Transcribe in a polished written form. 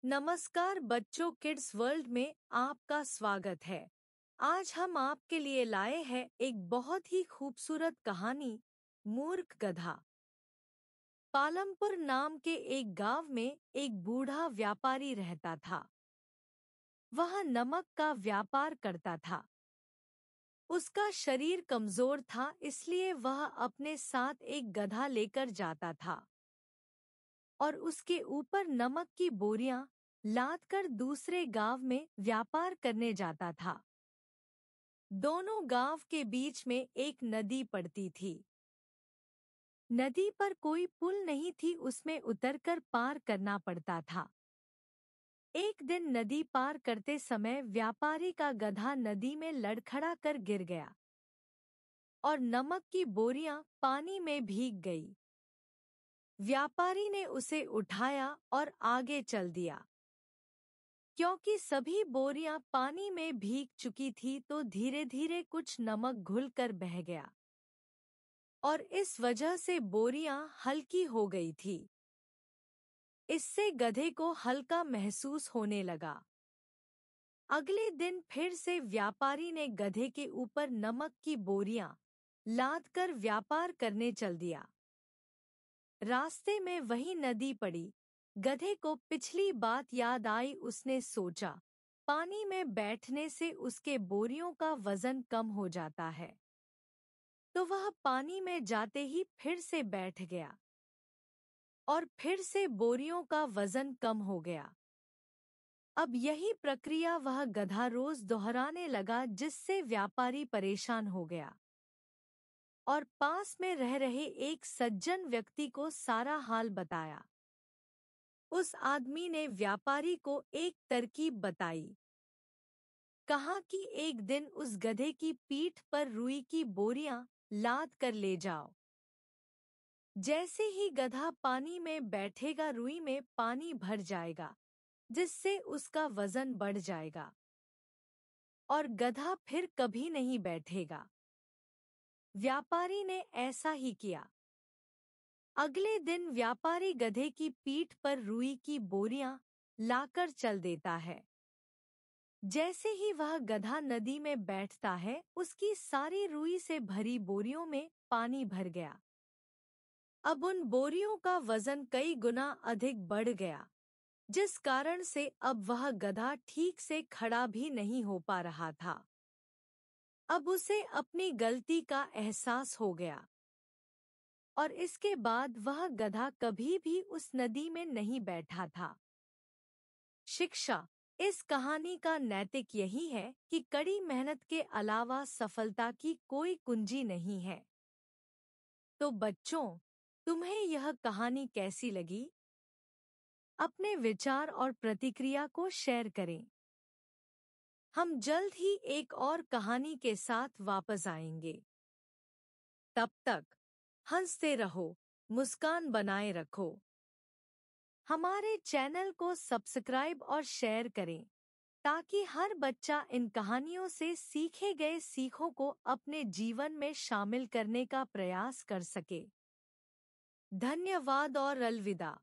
नमस्कार बच्चों, kids world में आपका स्वागत है। आज हम आपके लिए लाए हैं एक बहुत ही खूबसूरत कहानी, मूर्ख गधा। पालमपुर नाम के एक गांव में एक बूढ़ा व्यापारी रहता था। वह नमक का व्यापार करता था। उसका शरीर कमजोर था, इसलिए वह अपने साथ एक गधा लेकर जाता था और उसके ऊपर नमक की बोरियां लाद कर दूसरे गांव में व्यापार करने जाता था। दोनों गांव के बीच में एक नदी पड़ती थी। नदी पर कोई पुल नहीं थी, उसमें उतरकर पार करना पड़ता था। एक दिन नदी पार करते समय व्यापारी का गधा नदी में लड़खड़ा कर गिर गया और नमक की बोरियां पानी में भीग गई। व्यापारी ने उसे उठाया और आगे चल दिया। क्योंकि सभी बोरियां पानी में भीग चुकी थी तो धीरे धीरे कुछ नमक घुलकर बह गया और इस वजह से बोरियां हल्की हो गई थी। इससे गधे को हल्का महसूस होने लगा। अगले दिन फिर से व्यापारी ने गधे के ऊपर नमक की बोरियां लाद कर व्यापार करने चल दिया। रास्ते में वही नदी पड़ी। गधे को पिछली बात याद आई। उसने सोचा, पानी में बैठने से उसके बोरियों का वजन कम हो जाता है। तो वह पानी में जाते ही फिर से बैठ गया और फिर से बोरियों का वजन कम हो गया। अब यही प्रक्रिया वह गधा रोज दोहराने लगा, जिससे व्यापारी परेशान हो गया और पास में रह रहे एक सज्जन व्यक्ति को सारा हाल बताया। उस आदमी ने व्यापारी को एक तरकीब बताई। कहा कि एक दिन उस गधे की पीठ पर रुई की बोरियां लाद कर ले जाओ। जैसे ही गधा पानी में बैठेगा, रुई में पानी भर जाएगा, जिससे उसका वजन बढ़ जाएगा और गधा फिर कभी नहीं बैठेगा। व्यापारी ने ऐसा ही किया। अगले दिन व्यापारी गधे की पीठ पर रुई की बोरियां लाकर चल देता है। जैसे ही वह गधा नदी में बैठता है, उसकी सारी रुई से भरी बोरियों में पानी भर गया। अब उन बोरियों का वजन कई गुना अधिक बढ़ गया, जिस कारण से अब वह गधा ठीक से खड़ा भी नहीं हो पा रहा था। अब उसे अपनी गलती का एहसास हो गया और इसके बाद वह गधा कभी भी उस नदी में नहीं बैठा था। शिक्षा: इस कहानी का नैतिक यही है कि कड़ी मेहनत के अलावा सफलता की कोई कुंजी नहीं है। तो बच्चों, तुम्हें यह कहानी कैसी लगी? अपने विचार और प्रतिक्रिया को शेयर करें। हम जल्द ही एक और कहानी के साथ वापस आएंगे। तब तक हंसते रहो, मुस्कान बनाए रखो। हमारे चैनल को सब्सक्राइब और शेयर करें ताकि हर बच्चा इन कहानियों से सीखे गए सीखों को अपने जीवन में शामिल करने का प्रयास कर सके। धन्यवाद और अलविदा।